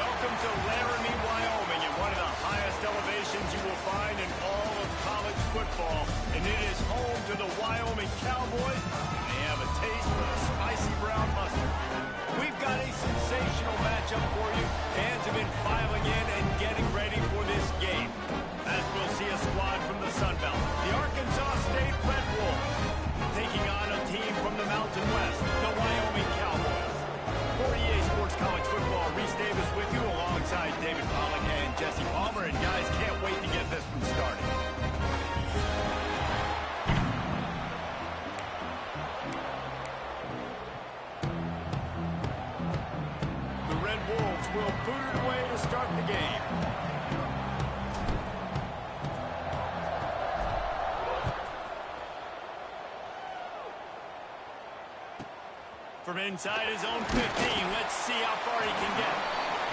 Welcome to Laramie, Wyoming, and one of the highest elevations you will find in all of college football. And it is home to the Wyoming Cowboys, and they have a taste for the spicy brown mustard. We've got a sensational matchup for you. Fans have been filing in and getting ready for this game. As we'll see a squad from the Sun Belt, the Arkansas State Red Wolves, taking on a team from the Mountain West, the Wyoming Cowboys. For EA Sports College Football, Reese Davis with you alongside David Pollack and Jesse Palmer. And guys, can't wait to get this one started. The Red Wolves will boot it away to start the game. From inside his own 15, let's see how far he can get.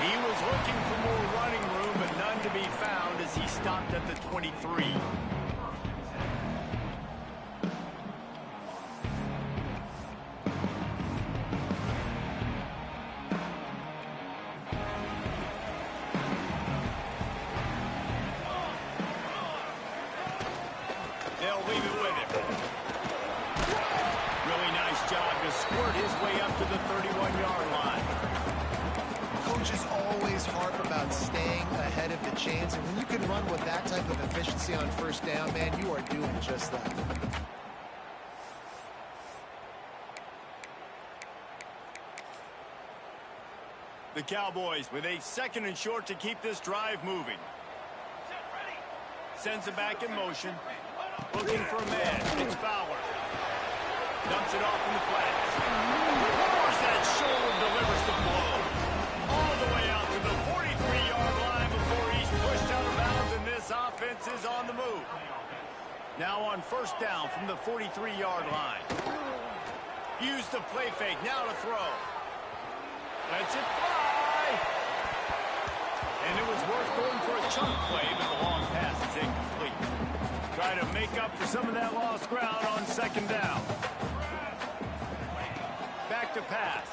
He was looking for more running room, but none to be found as he stopped at the 23. They'll leave it with him. Really nice job to squirt his way up to the 31-yard line. Coaches always harp about staying ahead of the chains, and when you can run with that type of efficiency on first down, man, you are doing just that. The Cowboys with a 2nd and short to keep this drive moving. Sends it back in motion. Looking for a man. It's Fowler. Dumps it off in the flats. Pours that shoulder, delivers the blow. All the way out to the 43-yard line before he's pushed out of bounds, and this offense is on the move. Now on first down from the 43-yard line. Use the play fake, now to throw. Lets it fly. And it was worth going for a chunk play, but the long pass is incomplete. Try to make up for some of that lost ground on 2nd down. Back to pass.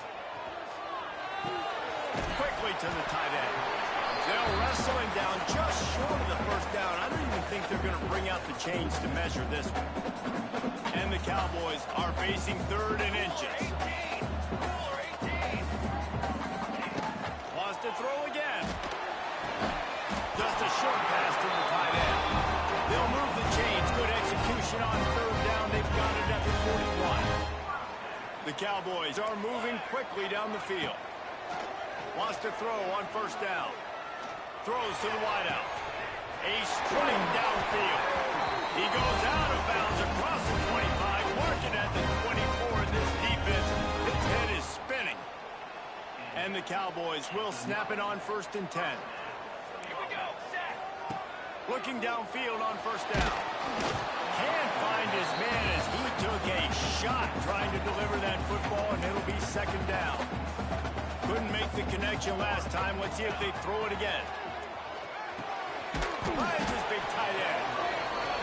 Quickly to the tight end. They'll wrestle him down just short of the first down. I don't even think they're going to bring out the chains to measure this one. And the Cowboys are facing 3rd and inches. Wants to throw again. Just a short pass to the tight end. They'll move the chains. Good execution on 3rd down. They've got it at the 41. The Cowboys are moving quickly down the field. Wants to throw on first down. Throws to the wideout. A strike downfield. He goes out of bounds across the 25, marking at the 24. And this defense, its head is spinning. And the Cowboys will snap it on 1st and 10. Looking downfield on first down. Can't find his man as he took a shot trying to deliver that football, and it'll be 2nd down. Couldn't make the connection last time. Let's see if they throw it again. Finds his big tight end.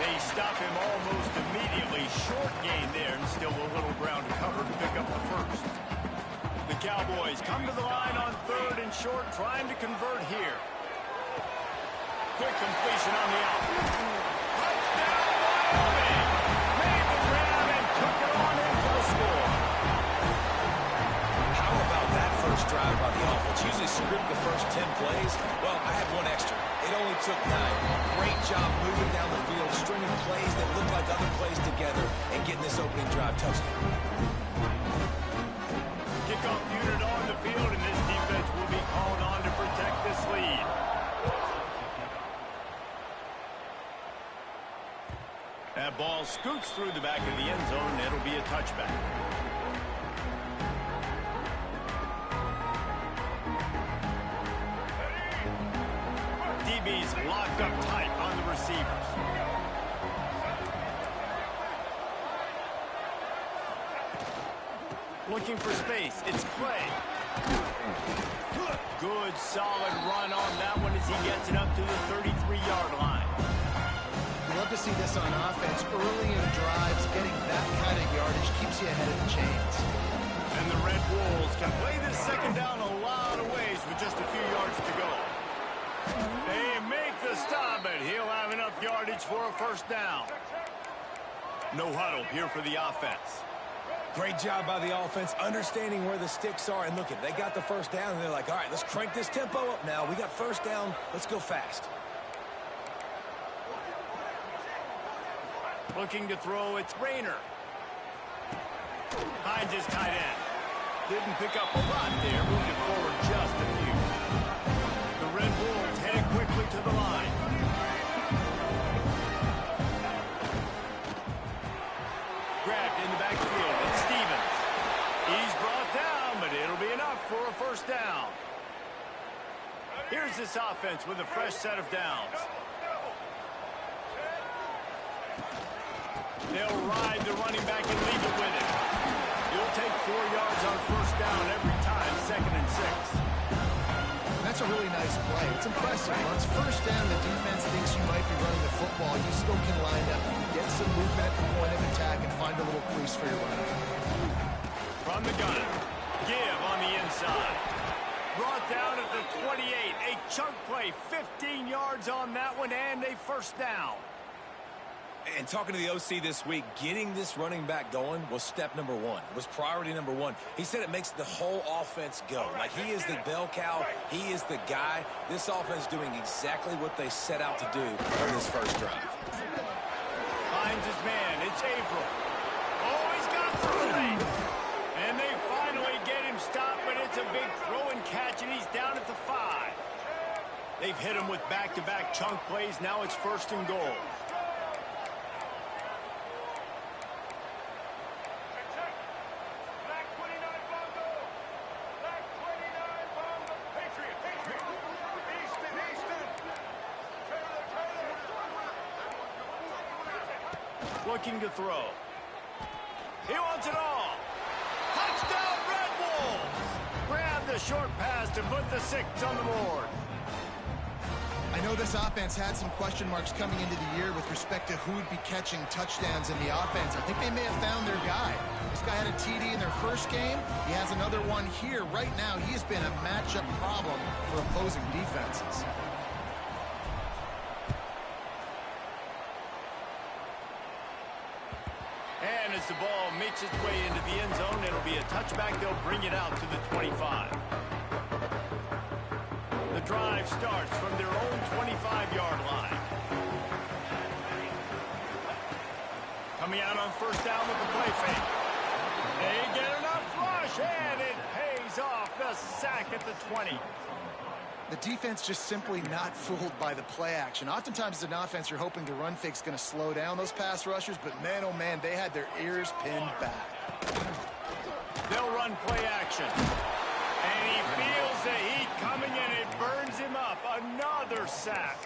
They stop him almost immediately. Short gain there, and still a little ground to cover to pick up the first. The Cowboys come to the line on 3rd and short, trying to convert here. Quick completion on the out. Touchdown, Wyoming! Made the grab and took it on in for the score. How about that first drive by the offense? Usually script the first 10 plays. Well, I had one extra. It only took 9. Great job moving down the field, stringing plays that look like other plays together, and getting this opening drive touchdown. Kickoff unit on the field, and this defense will be called on to protect this lead. That ball scoots through the back of the end zone, and it'll be a touchback. DB's locked up tight on the receivers. Looking for space. It's Clay. Good, solid run on that one as he gets it up to the 33-yard line. Love to see this on offense. Early in drives, getting that kind of yardage keeps you ahead of the chains. And the Red Wolves can play this 2nd down a lot of ways with with just a few yards to go. They make the stop, and he'll have enough yardage for a first down. No huddle here for the offense. Great job by the offense, understanding where the sticks are. And look, they got the first down, and they're like, all right, let's crank this tempo up now. We got first down. Let's go fast. Looking to throw, it's Rayner. Finds his tight end. Didn't pick up a lot there, moved it forward just a few. The Red Wolves headed quickly to the line. Grabbed in the backfield, it's Stevens. He's brought down, but it'll be enough for a first down. Here's this offense with a fresh set of downs. They'll ride the running back and leave it with him. He'll take 4 yards on first down every time, 2nd and 6. That's a really nice play. It's impressive. Once first down, the defense thinks you might be running the football. You still can line up, get some movement at the point of attack, and find a little crease for your runner. From the gun, give on the inside. Brought down at the 28. A chunk play, 15 yards on that one, and a first down. And talking to the OC this week, getting this running back going was step number one. It was priority number one. He said it makes the whole offense go. Like, he is the bell cow. He is the guy. This offense doing exactly what they set out to do on this first drive. Finds his man. It's April. Oh, he's got through. And they finally get him stopped, but it's a big throw and catch, and he's down at the 5. They've hit him with back-to-back chunk plays. Now it's 1st and goal. Looking to throw. He wants it all. Touchdown, Red Wolves! Grab the short pass to put the 6 on the board. I know this offense had some question marks coming into the year with respect to who would be catching touchdowns in the offense. I think they may have found their guy. This guy had a TD in their first game. He has another one here. Right now, he has been a matchup problem for opposing defenses. And as the ball makes its way into the end zone, it'll be a touchback. They'll bring it out to the 25. The drive starts from their own 25-yard line. Coming out on first down with the play fake. They get enough rush, and it pays off. The sack at the 20. The defense just simply not fooled by the play action. Oftentimes as an offense, you're hoping the run fake's going to slow down those pass rushers, but man, oh man, they had their ears pinned back. They'll run play action. And he feels the heat coming, and it burns him up. Another sack.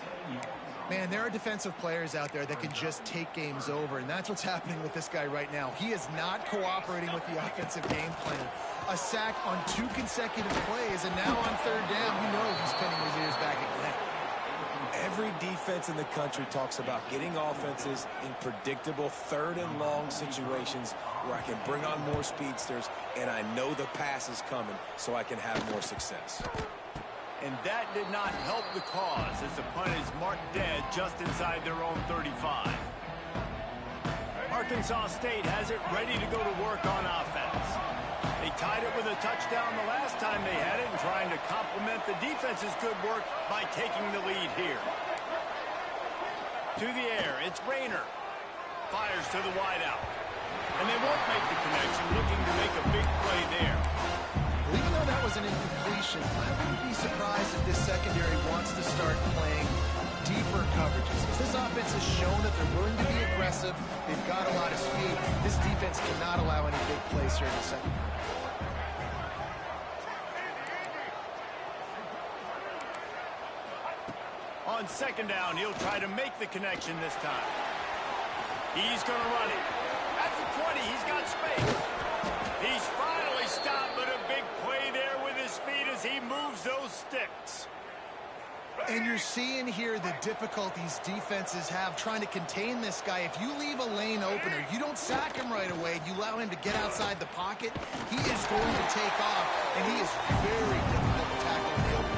Man, there are defensive players out there that can just take games over, and that's what's happening with this guy right now. He is not cooperating with the offensive game plan. A sack on 2 consecutive plays, and now on 3rd down, you know he's pinning his ears back again. Every defense in the country talks about getting offenses in predictable 3rd and long situations where I can bring on more speedsters, and I know the pass is coming, so I can have more success. And that did not help the cause as the punt is marked dead just inside their own 35. Arkansas State has it ready to go to work on offense. They tied it with a touchdown the last time they had it and trying to complement the defense's good work by taking the lead here. To the air, it's Rayner. Fires to the wideout. And they won't make the connection, looking to make a big play there. Even though that was an incompletion, I wouldn't be surprised if this secondary wants to start playing deeper coverages. Because this offense has shown that they're willing to be aggressive. They've got a lot of speed. This defense cannot allow any big plays here in the secondary. On 2nd down, he'll try to make the connection this time. He's going to run it. At the 20, he's got space. He's finally stopped, but a big play there with his feet as he moves those sticks. And you're seeing here the difficulties defenses have trying to contain this guy. If you leave a lane opener, you don't sack him right away, you allow him to get outside the pocket, he is going to take off, and he is very difficult to tackle in the open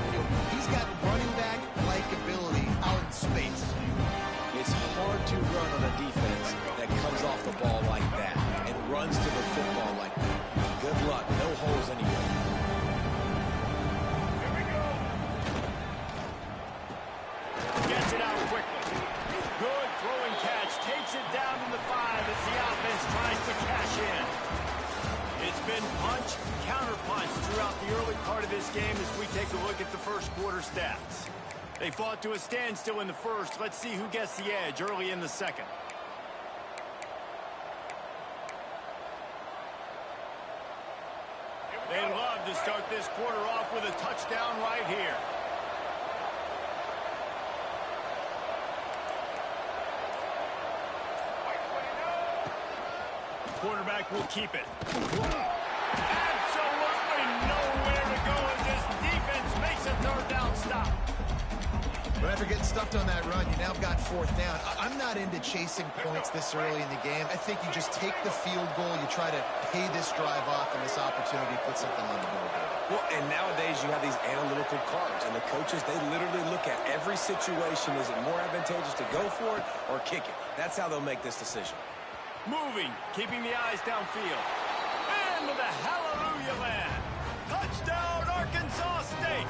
been punch, counter-punch throughout the early part of this game as we take a look at the first quarter stats. They fought to a standstill in the first. Let's see who gets the edge early in the second. They love to start this quarter off with a touchdown right here. Quarterback will keep it. Absolutely nowhere to go as this defense makes a third down stop. But after getting stuffed on that run, you now got fourth down. I'm not into chasing points this early in the game. I think you just take the field goal, you try to pay this drive off, and this opportunity to put something on the board. Well, and nowadays you have these analytical cards, and the coaches, they literally look at every situation. Is it more advantageous to go for it or kick it? That's how they'll make this decision. Moving, keeping the eyes downfield. And with a hallelujah land. Touchdown, Arkansas State.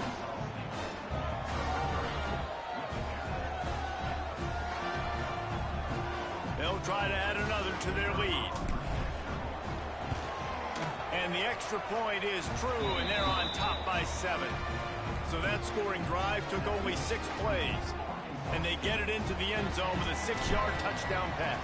They'll try to add another to their lead. And the extra point is true, and they're on top by 7. So that scoring drive took only 6 plays. And they get it into the end zone with a 6-yard touchdown pass.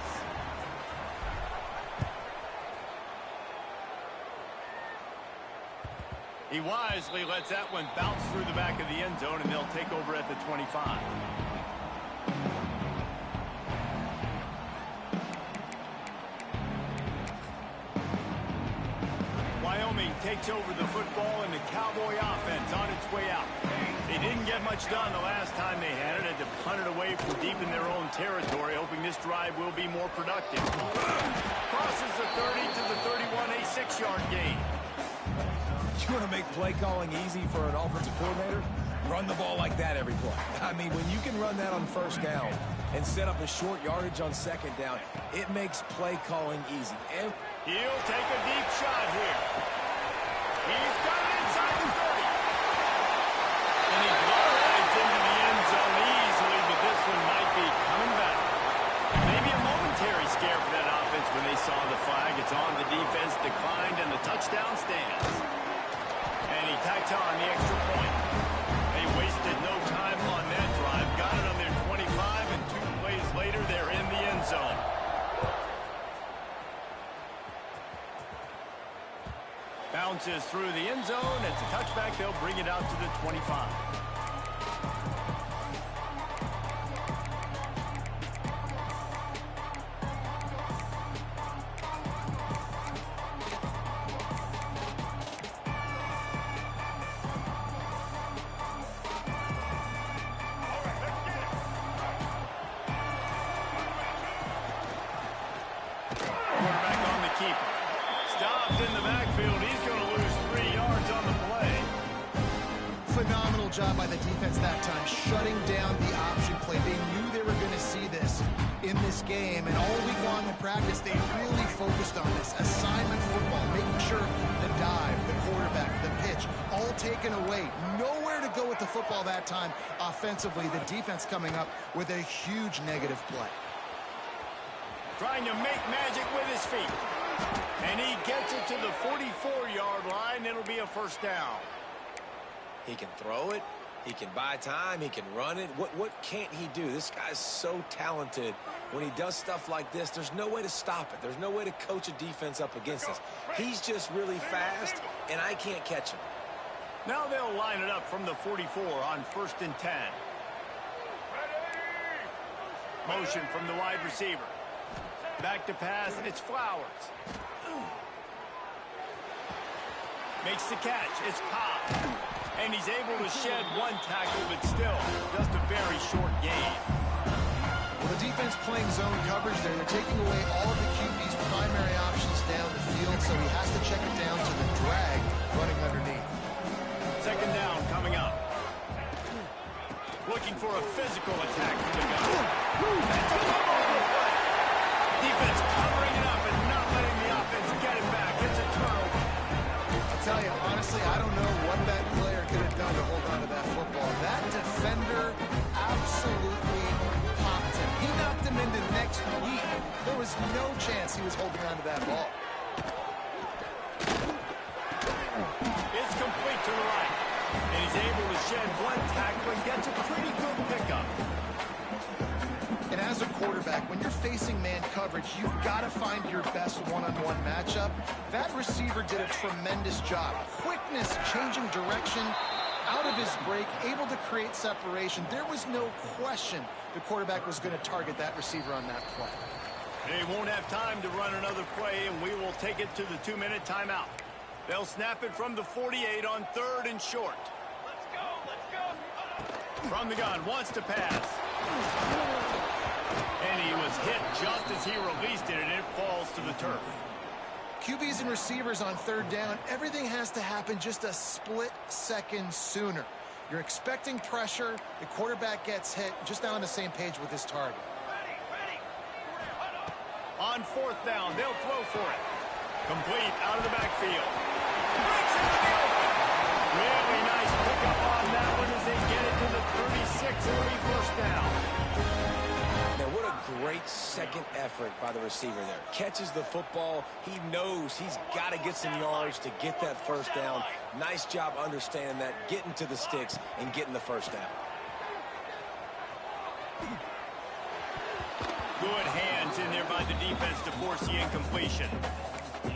He wisely lets that one bounce through the back of the end zone, and they'll take over at the 25. Wyoming takes over the football, and the Cowboy offense on its way out. They didn't get much done the last time they had it. Had to punt it away from deep in their own territory, hoping this drive will be more productive. Crosses the 30 to the 31, a 6-yard gain. You want to make play calling easy for an offensive coordinator? Run the ball like that every play. I mean, when you can run that on first down and set up a short yardage on second down, it makes play calling easy. And he'll take a deep shot here. He's got it inside the 30. And he glides into the end zone easily, but this one might be coming back. Maybe a momentary scare for that offense when they saw the flag. It's on, the defense declined, and the touchdown stands. And he tacks on the extra point. They wasted no time on that drive. Got it on their 25, and 2 plays later, they're in the end zone. Bounces through the end zone. It's a touchback. They'll bring it out to the 25. Job by the defense that time, shutting down the option play. They knew they were going to see this in this game, and all week long in practice, they really focused on this assignment football, making sure the dive, the quarterback, the pitch, all taken away. Nowhere to go with the football that time offensively. The defense coming up with a huge negative play. Trying to make magic with his feet. And he gets it to the 44-yard line. It'll be a first down. He can throw it. He can buy time. He can run it. What can't he do? This guy's so talented. When he does stuff like this, there's no way to stop it. There's no way to coach a defense up against this. He's just really fast, and I can't catch him. Now they'll line it up from the 44 on 1st and 10. Motion from the wide receiver. Back to pass. It's Flowers. Makes the catch. It's Cobb. And he's able to shed 1 tackle, but still just a very short gain. Well, the defense playing zone coverage there. They're taking away all of the QB's primary options down the field, so he has to check it down to the drag running underneath. Second down coming up. Looking for a physical attack from the gun. That's a fumble on the play. Defense covering it up and not letting the offense get it back. It's a turnover. I'll tell you, honestly, I don't know what that player could have done to hold on to that football. That defender absolutely popped him. He knocked him into next week. There was no chance he was holding on to that ball. He's able to shed one tackle and gets a pretty good pickup. And as a quarterback, when you're facing man coverage, you've got to find your best one-on-one matchup. That receiver did a tremendous job. Quickness, changing direction, out of his break, able to create separation. There was no question the quarterback was going to target that receiver on that play. They won't have time to run another play, and we will take it to the 2-minute timeout. They'll snap it from the 48 on 3rd and short. Let's go. From the gun, wants to pass. And he was hit just as he released it, and it falls to the turf. QBs and receivers on 3rd down, everything has to happen just a split second sooner. You're expecting pressure, the quarterback gets hit, just not on the same page with his target. On 4th down, they'll throw for it. Complete out of the backfield. Breaks into the open. Really nice pickup on that one as they get it to the 36 and leave 1st down. Now, what a great second effort by the receiver there. Catches the football. He knows he's got to get some yards to get that 1st down. Nice job understanding that, getting to the sticks and getting the 1st down. Good hands in there by the defense to force the incompletion.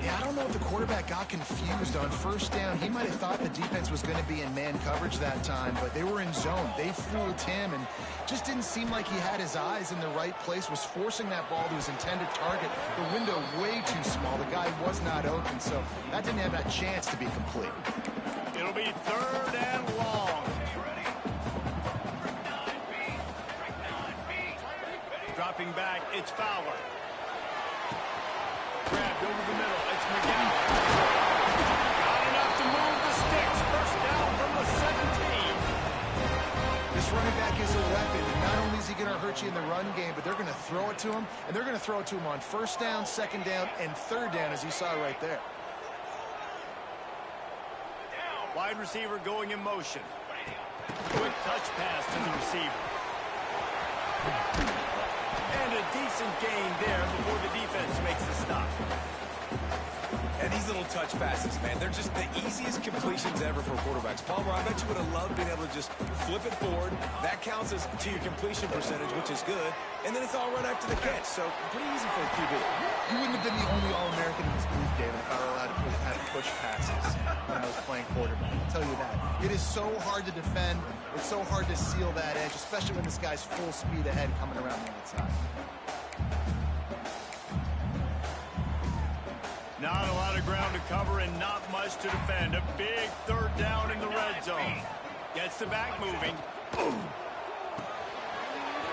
Yeah, I don't know if the quarterback got confused on 1st down. He might have thought the defense was going to be in man coverage that time, but they were in zone. They fooled him and just didn't seem like he had his eyes in the right place, was forcing that ball to his intended target. The window way too small. The guy was not open, so that didn't have that chance to be complete. It'll be 3rd and long. Dropping back, it's Fowler. Grabbed over the middle, it's McGowan. Not enough to move the sticks. 1st down from the 17. This running back is a weapon. Not only is he going to hurt you in the run game, but they're going to throw it to him, and they're going to throw it to him on 1st down, 2nd down, and 3rd down, as you saw right there. Wide receiver going in motion. Quick touch pass to the receiver. And a decent gain there before the defense makes the stop. And these little touch passes, man, they're just the easiest completions ever for quarterbacks. Palmer, I bet you would have loved being able to just flip it forward. That counts as to your completion percentage, which is good. And then it's all run after the catch. So pretty easy for a QB. You wouldn't have been the only All-American in this booth, David, if I were allowed to have push passes when I was playing quarterback. I'll tell you that. It is so hard to defend. It's so hard to seal that edge, especially when this guy's full speed ahead coming around the outside. Not a lot of ground to cover and not much to defend. A big 3rd down in the red zone. Gets the back moving. Boom.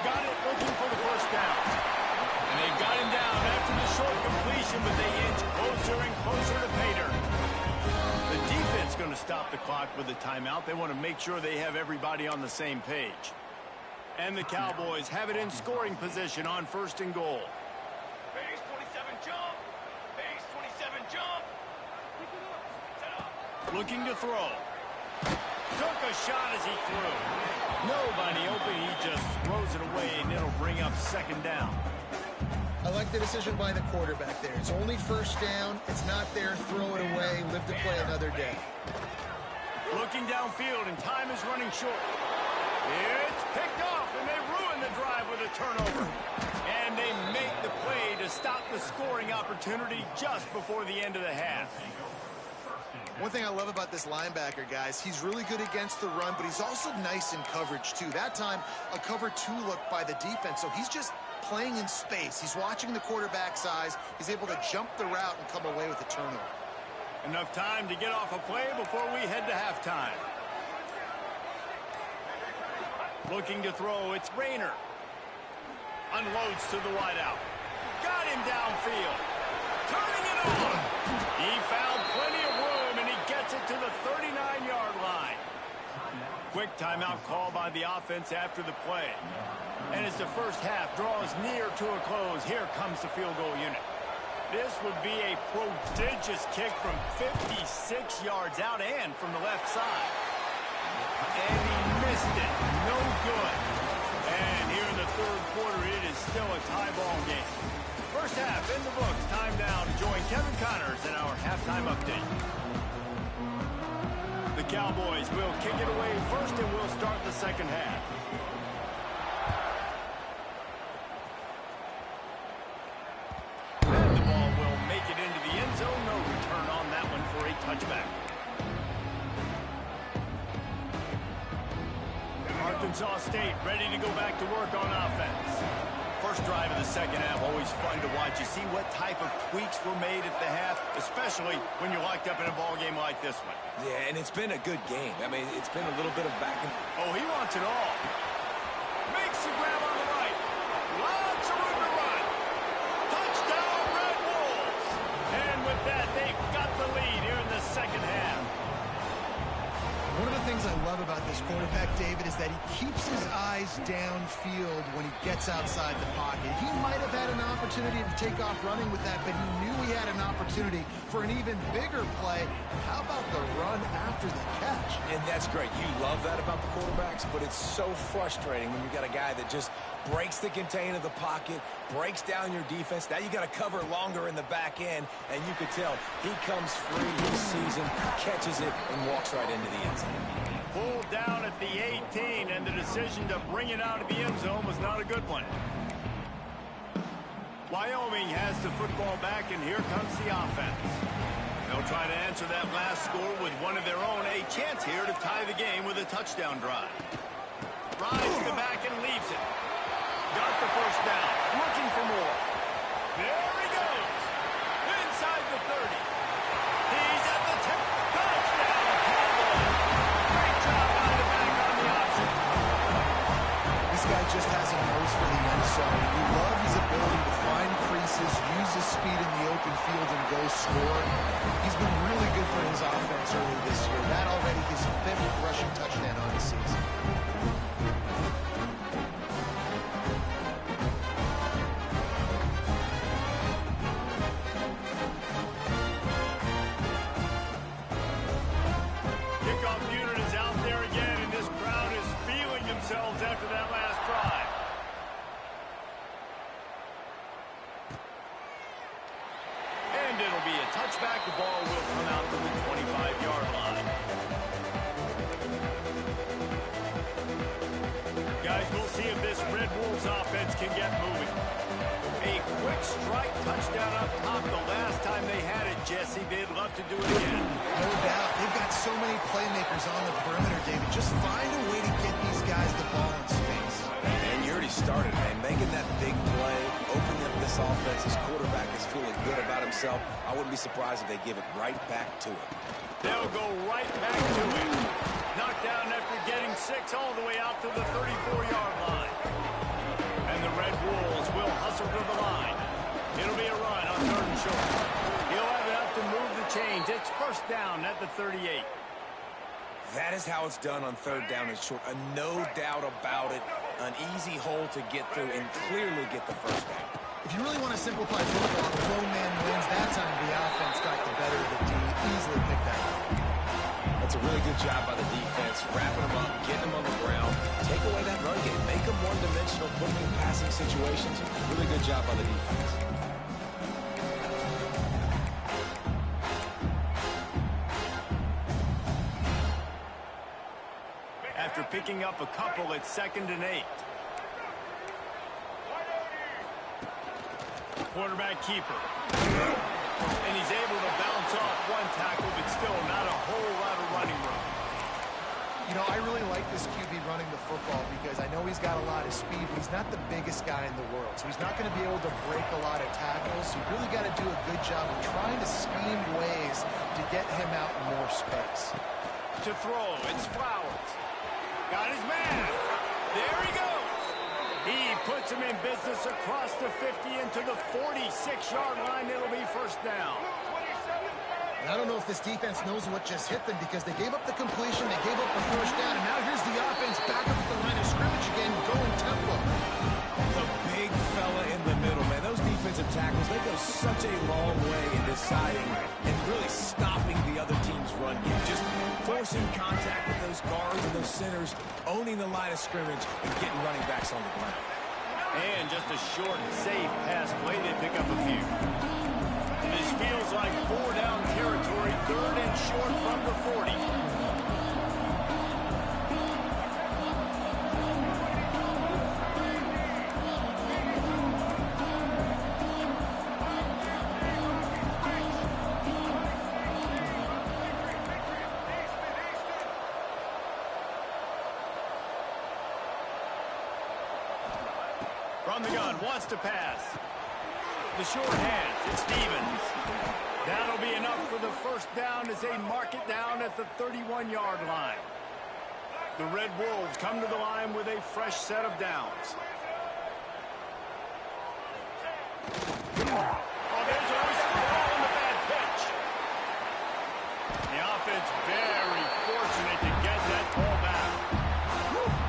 Got it looking for the 1st down. And they've got him down after the short completion, but they inch closer and closer to pay dirt. The defense going to stop the clock with a timeout. They want to make sure they have everybody on the same page. And the Cowboys have it in scoring position on 1st and goal. Base 27 jump. Base 27 jump. Looking to throw. Took a shot as he threw. Nobody open. He just throws it away, and it'll bring up 2nd down. I like the decision by the quarterback there. It's only 1st down. It's not there. Throw it away. Live to play another day. Looking downfield, and time is running short. It's picked off, and they ruin the drive with a turnover. And they make the play to stop the scoring opportunity just before the end of the half. One thing I love about this linebacker, guys, he's really good against the run, but he's also nice in coverage, too. That time, a cover 2 look by the defense, so he's just playing in space. He's watching the quarterback's eyes. He's able to jump the route and come away with a turnover. Enough time to get off a play before we head to halftime. Looking to throw, it's Rayner. Unloads to the wideout. Got him downfield. Turning it on. He found plenty of room, and he gets it to the 39-yard line. Quick timeout call by the offense after the play. And as the 1st half draws near to a close, here comes the field goal unit. This would be a prodigious kick from 56 yards out and from the left side. And he missed it. No good. And here in the 3rd quarter, it is still a tie ball game. 1st half in the books. Time now to join Kevin Connors in our halftime update. The Cowboys offense will kick it away first, and we'll start the second half. And the ball will make it into the end zone. No return on that one for a touchback. Arkansas State ready to go back to work on offense. First drive of the second half, always fun to watch. You see what type of tweaks were made at the half, especially when you're locked up in a ball game like this one. Yeah, and it's been a good game. I mean, it's been a little bit of back and... Oh, he wants it all. Makes the grab on the right. Lots of room to run. Touchdown, Red Wolves. And with that, they've got the lead here in the second half. One of the things I love about this quarterback, David, is that he keeps his eyes downfield when he gets outside the pocket. He might have had an opportunity to take off running with that, but he knew he had an opportunity for an even bigger play. How about the run after the catch? And that's great. You love that about the quarterbacks, but it's so frustrating when you got a guy that just breaks the contain of the pocket, breaks down your defense. Now you got to cover longer in the back end, and you could tell he comes free this season, catches it, and walks right into the end zone. Pulled down at the 18, and the decision to bring it out of the end zone was not a good one. Wyoming has the football back, and here comes the offense. They'll try to answer that last score with one of their own. A chance here to tie the game with a touchdown drive. Rides to the back and leaves it. Got the first down. Looking for more. There he goes. Inside the 30. He's at the 10. Touchdown, Cowboys. Great job by the back on the option. This guy just has a nose for the end zone. You love his ability to find creases, use his speed in the open field, and go score. He's been really good for his offense early this year. That already his 5th rushing touchdown on the season. Kickoff unit is out there again, and this crowd is feeling themselves after that last drive. And it'll be a touchback. The ball will come out to the 25-yard line. Guys, we'll see if this Red Wolves offense can get moving. A quick strike touchdown up top the last time they had it, Jesse. They'd love to do it again. No doubt. They've got so many playmakers on the perimeter, David. Just find a way to get these guys the ball in space. And you already started, man. Making that big play, opening up this offense. His quarterback is feeling good about himself. I wouldn't be surprised if they give it right back to him. They'll go right back to it. Knocked down after getting 6 all the way out to the 34-yard line. And the Red Wolves will hustle to the line. It'll be a run on 3rd and short. He'll have enough to move the chains. It's first down at the 38. That is how it's done on 3rd down and short. No doubt about it. An easy hole to get through and clearly get the first down. If you really want to simplify football, the lone man wins. That time the offense got the better of the D. Easily picked that up. That's a really good job by the defense, wrapping them up, getting them on the ground, take away that run game, make them one-dimensional, put them in passing situations. Really good job by the defense. After picking up a couple, it's 2nd and 8. Quarterback keeper. And he's able to bounce off one tackle, but still not a whole lot of running room. You know, I really like this QB running the football because I know he's got a lot of speed, but he's not the biggest guy in the world. So he's not going to be able to break a lot of tackles. So you really got to do a good job of trying to scheme ways to get him out in more space. To throw, it's Flowers. Got his man. There he goes. He puts him in business across the 50 into the 46-yard line. It'll be first down. And I don't know if this defense knows what just hit them because they gave up the completion, they gave up the first down, and now here's the offense back up at the line of scrimmage again, going tempo. The big fella in the middle, man. Those defensive tackles, they go such a long way in deciding and really stopping the other team's run game. Just forcing contact with those guards and those centers, owning the line of scrimmage, and getting running backs on the ground. And just a short, safe pass play. They pick up a few. This feels like 4-down territory, 3rd and short from the 40. From the gun, wants to pass. The short hands, it's Stevens. That'll be enough for the first down as they mark it down at the 31-yard line. The Red Wolves come to the line with a fresh set of downs. Oh, there's a whistle ball and a bad pitch. The offense very fortunate to get that ball back.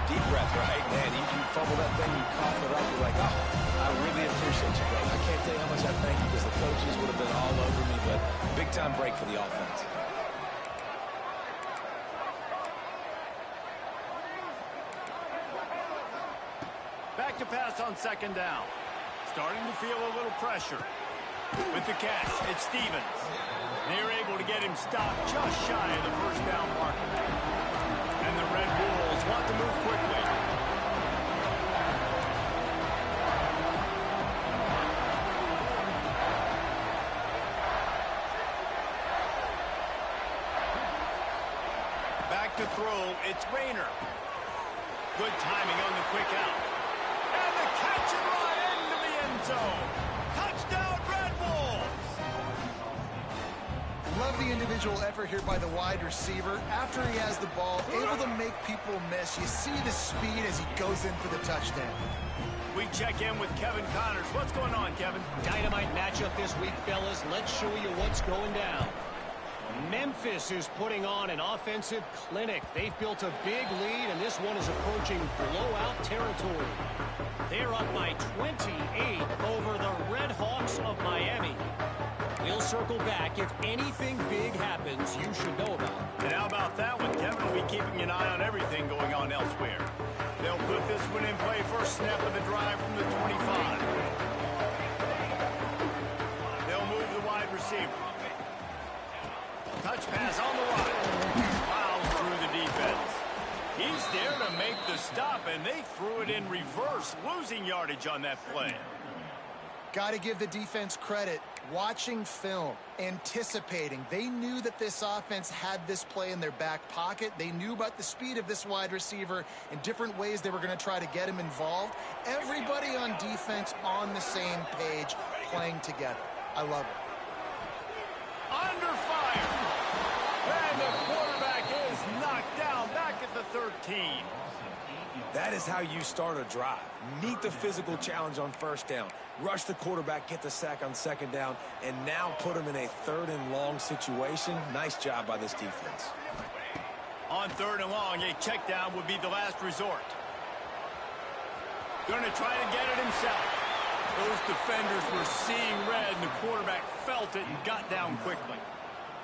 Deep breath, right? Man, you fumble that thing, you cough it up, you're like, oh, I really appreciate you, brother. I can't tell you how much I thank you because the coaches would have been all over me, but big-time break for the offense. Back to pass on second down. Starting to feel a little pressure. With the catch, it's Stevens. They're able to get him stopped just shy of the first down marker. And the Red Wolves want to move quickly. Back to throw, it's Rayner. Good timing on the quick out. And the catch and run into the end zone. Touchdown, Red Wolves! Love the individual effort here by the wide receiver. After he has the ball, able to make people miss. You see the speed as he goes in for the touchdown. We check in with Kevin Connors. What's going on, Kevin? Dynamite matchup this week, fellas. Let's show you what's going down. Memphis is putting on an offensive clinic. They've built a big lead, and this one is approaching blowout territory. They're up by 28 over the Red Hawks of Miami. We'll circle back. If anything big happens, you should know about it. And how about that one? Kevin will be keeping an eye on everything going on elsewhere. They'll put this one in play first snap of the drive from the 25. They'll move the wide receiver. Touch pass on the right. Fouls through the defense. He's there to make the stop, and they threw it in reverse, losing yardage on that play. Got to give the defense credit. Watching film, anticipating. They knew that this offense had this play in their back pocket. They knew about the speed of this wide receiver and different ways they were going to try to get him involved. Everybody on defense on the same page, playing together. I love it. Under fire. And the quarterback is knocked down back at the 13. That is how you start a drive. Meet the physical challenge on first down. Rush the quarterback, get the sack on second down, and now put him in a third and long situation. Nice job by this defense. On third and long, a check down would be the last resort. Going to try to get it himself. Those defenders were seeing red, and the quarterback felt it and got down quickly.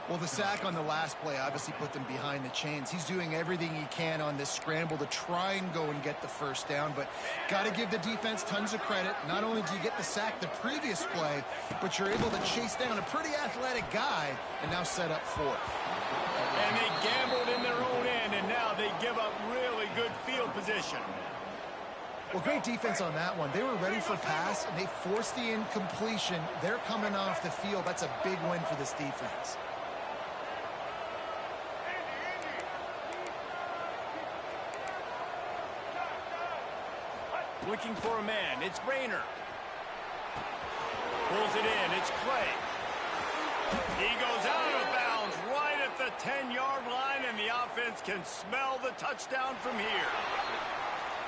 Well, the sack on the last play obviously put them behind the chains. He's doing everything he can on this scramble to try and go and get the first down, but got to give the defense tons of credit. Not only do you get the sack the previous play, but you're able to chase down a pretty athletic guy and now set up fourth. And they gambled in their own end, and now they give up really good field position. Well, great defense on that one. They were ready for pass, and they forced the incompletion. They're coming off the field. That's a big win for this defense. Looking for a man. It's Rayner. Pulls it in. It's Clay. He goes out of bounds right at the 10-yard line, and the offense can smell the touchdown from here.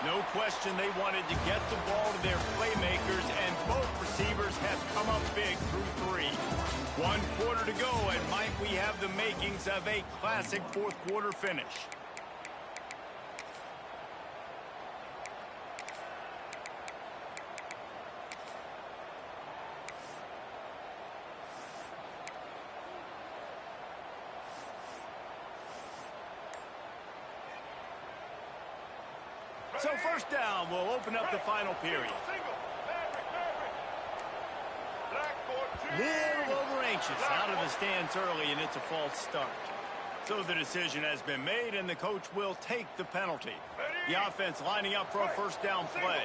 No question they wanted to get the ball to their playmakers, and both receivers have come up big through three. 1 quarter to go, and might we have the makings of a classic fourth-quarter finish. So first down will open up the final period. Little over anxious out of the stands early, and it's a false start. So the decision has been made, and the coach will take the penalty. The offense lining up for a first down play.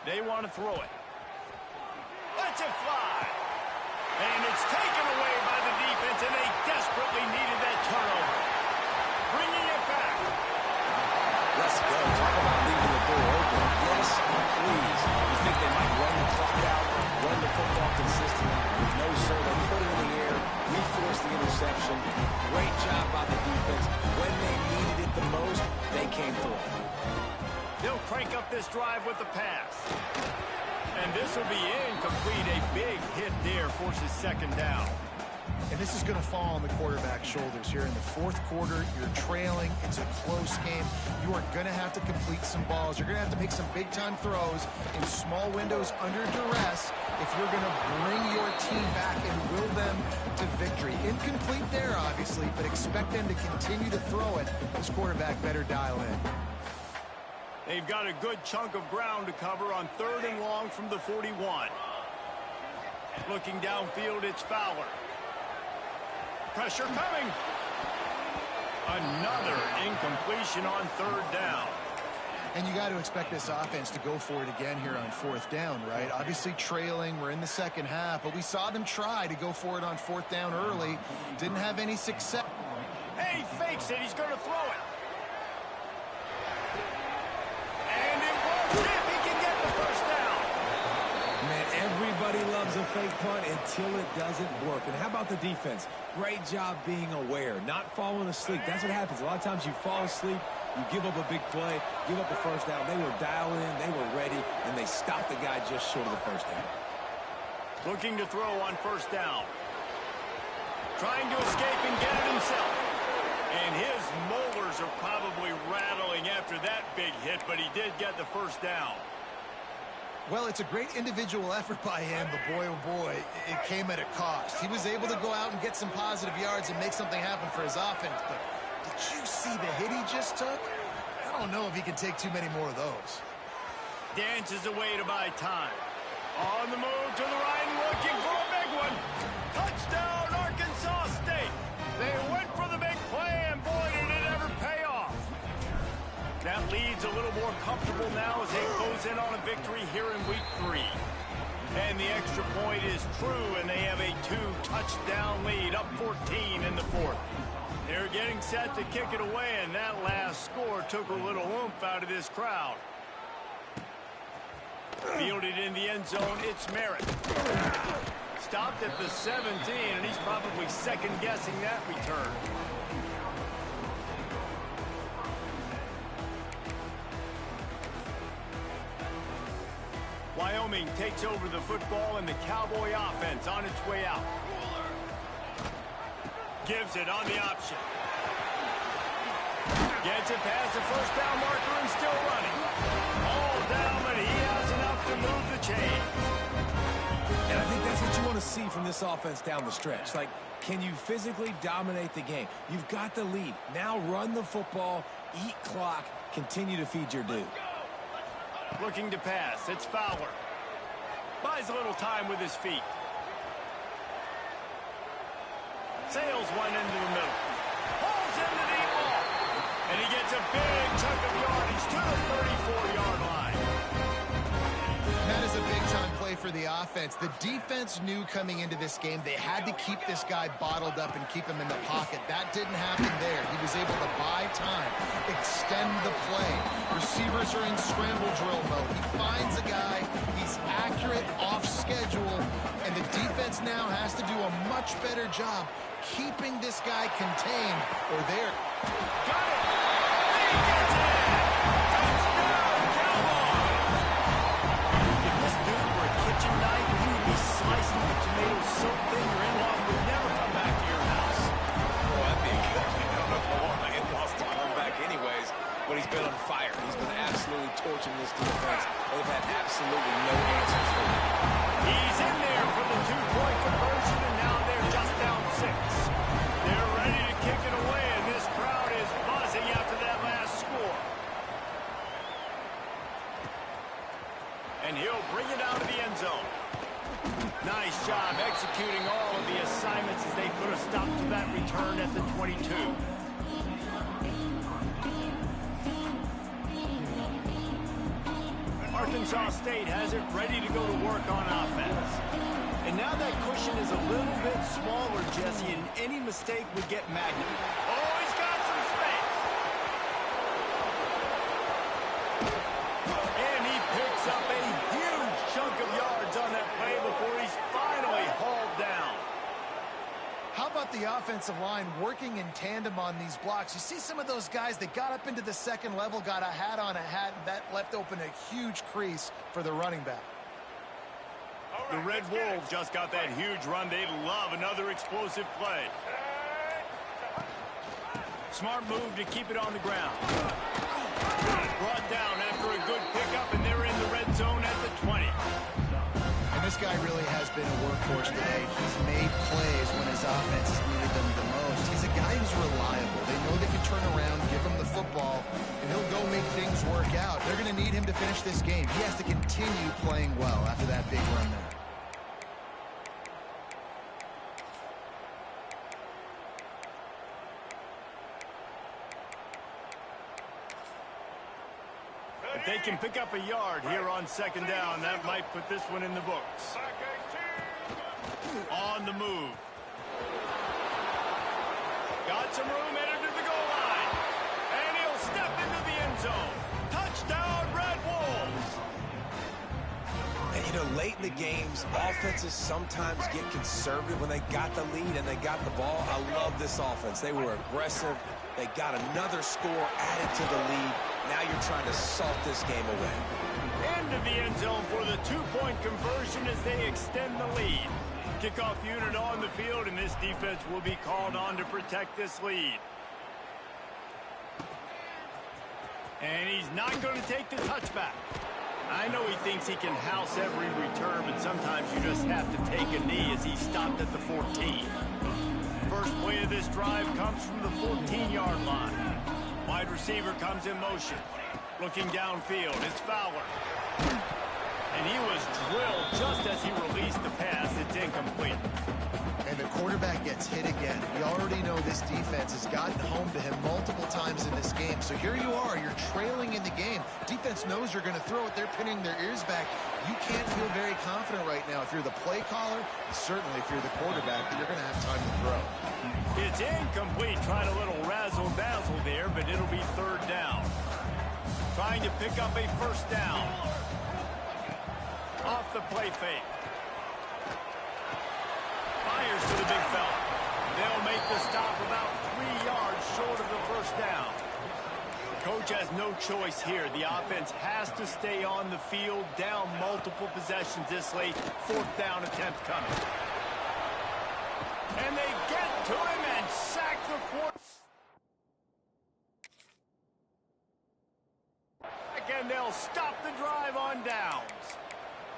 They want to throw it. Let's it fly. And it's taken away by the defense, and they desperately needed that turnover. No, sir, they put it in the air. We forced the interception. Great job by the defense. When they needed it the most, they came through. They'll crank up this drive with the pass. And this will be incomplete. A big hit there forces second down. And this is going to fall on the quarterback's shoulders here in the fourth quarter. You're trailing. It's a close game. You are going to have to complete some balls. You're going to have to make some big-time throws in small windows under duress if you're going to bring your team back and will them to victory. Incomplete there, obviously, but expect them to continue to throw it. This quarterback better dial in. They've got a good chunk of ground to cover on 3rd and long from the 41. Looking downfield, it's Fowler. Pressure coming. Another incompletion on 3rd down. And you got to expect this offense to go for it again here on 4th down, right? Obviously trailing. We're in the second half, but we saw them try to go for it on 4th down early. Didn't have any success. Hey, he fakes it. He's going to throw it. And it won't tip. He can get the first down. Man, everybody loves a fake punt until it doesn't work. And how about the defense? Great job being aware, not falling asleep. That's what happens. A lot of times you fall asleep, you give up a big play, give up a first down. They were dialed in, they were ready, and they stopped the guy just short of the first down. Looking to throw on 1st down. Trying to escape and get it himself. And his molars are probably rattling after that big hit, but he did get the first down. Well, it's a great individual effort by him, but boy, oh boy, it came at a cost. He was able to go out and get some positive yards and make something happen for his offense, but did you see the hit he just took? I don't know if he can take too many more of those. Dances away to buy time. On the move to the right and looking for a big one. Touchdown, Arkansas State. They went for the big play, and boy, did it ever pay off. That lead's a little more comfortable now as they close in on a victory here in week 3. And the extra point is true, and they have a 2-touchdown lead, up 14 in the 4th. They're getting set to kick it away, and that last score took a little oomph out of this crowd. Fielded in the end zone, it's Merritt. Stopped at the 17, and he's probably second-guessing that return. Wyoming takes over the football, and the Cowboy offense on its way out. Gives it on the option. Gets it past the first down marker and still running. All down, but he has enough to move the chains. And I think that's what you want to see from this offense down the stretch. Like, can you physically dominate the game? You've got the lead. Now run the football, eat clock, continue to feed your dude. Looking to pass. It's Fowler. Buys a little time with his feet. Sails one into the middle. Pulls in the deep ball. And he gets a big chunk of yardage to the 34-yard line. That is a big-time play for the offense. The defense knew coming into this game they had to keep this guy bottled up and keep him in the pocket. That didn't happen there. He was able to buy time, extend the play. Receivers are in scramble drill mode. He finds a guy. He's accurate, off schedule, and the defense now has to do a much better job keeping this guy contained, or they're... Got it! He gets it! Touchdown, Cowboys! If this dude were a kitchen knife, he would be slicing the tomatoes so thin your in-laws would never come back to your house. Well, that'd be good. I don't know if I want my in-laws to come back anyways, but he's been on fire. He's been absolutely torching this defense. They've had absolutely no answers for him. He's in there for the 2-point conversion, and now they're just down 6. They're ready to kick it away, and this crowd is buzzing after that last score. And he'll bring it out of the end zone. Nice job executing all of the assignments as they put a stop to that return at the 22. Arkansas State has it ready to go to work on offense. And now that cushion is a little bit smaller, Jesse, and any mistake would get magnified. Oh, he's got some space. And he picks up a huge chunk of yards on that play before he's finally the offensive line working in tandem on these blocks. You see some of those guys that got up into the second level, got a hat on a hat, and that left open a huge crease for the running back. The Red Wolves just got that huge run. They love another explosive play. Smart move to keep it on the ground. Brought down after a good pickup, and they're in the red zone at the 20. And this guy really has been a workhorse today. He's made plays when his offense has needed them the most. He's a guy who's reliable. They know they can turn around, give him the football, and he'll go make things work out. They're going to need him to finish this game. He has to continue playing well after that big run there. If they can pick up a yard here on second down, that might put this one in the books. On the move. Got some room, headed to the goal line. And he'll step into the end zone. Touchdown, Red Wolves. And, you know, late in the games, offenses sometimes get conservative when they got the lead and they got the ball. I love this offense. They were aggressive. They got another score added to the lead. Now you're trying to salt this game away. Into the end zone for the two-point conversion as they extend the lead. Kickoff unit on the field, and this defense will be called on to protect this lead. And he's not going to take the touchback. I know he thinks he can house every return, but sometimes you just have to take a knee as he stopped at the 14. First play of this drive comes from the 14-yard line. Wide receiver comes in motion. Looking downfield, it's Fowler. And he was drilled just as he released the pass. It's incomplete. And the quarterback gets hit again. We already know this defense has gotten home to him multiple times in this game. So here you are, you're trailing in the game. Defense knows you're going to throw it. They're pinning their ears back. You can't feel very confident right now if you're the play caller, certainly if you're the quarterback, that you're going to have time to throw. It's incomplete. Tried a little razzle-dazzle there, but it'll be third down. Trying to pick up a first down. Off the play fake. Fires to the big fella. They'll make the stop about 3 yards short of the first down. Coach has no choice here. The offense has to stay on the field, down multiple possessions this late. Fourth down attempt coming. And they get to him and sack the quarterback. And they'll stop the drive on downs.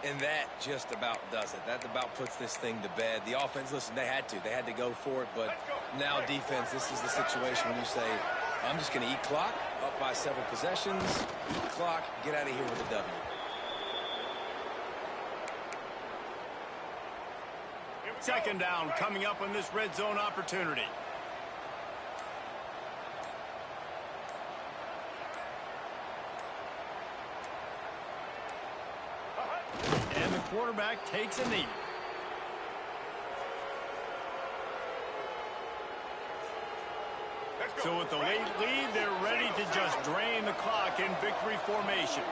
And that just about does it. That about puts this thing to bed. The offense, listen, they had to go for it, but now defense, this is the situation when you say, I'm just going to eat clock, up by several possessions, eat clock, get out of here with a W. Second down coming up on this red zone opportunity. And the quarterback takes a knee. So with the late lead, they're ready to just drain the clock in victory formation.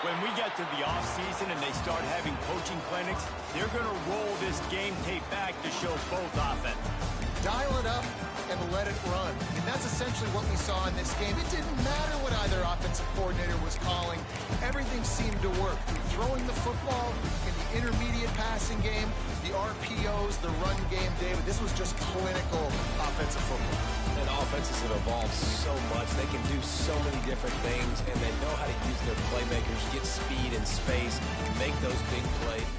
When we get to the offseason and they start having coaching clinics, they're going to roll this game tape back to show both offenses. Dial it up and let it run. And that's essentially what we saw in this game. It didn't matter what either offensive coordinator was calling. Everything seemed to work. Throwing the football in the intermediate passing game, the RPOs, the run game, David. This was just clinical offensive football. And offenses have evolved so much. They can do so many different things, and they know how to use their playmakers, get speed and space, make those big plays.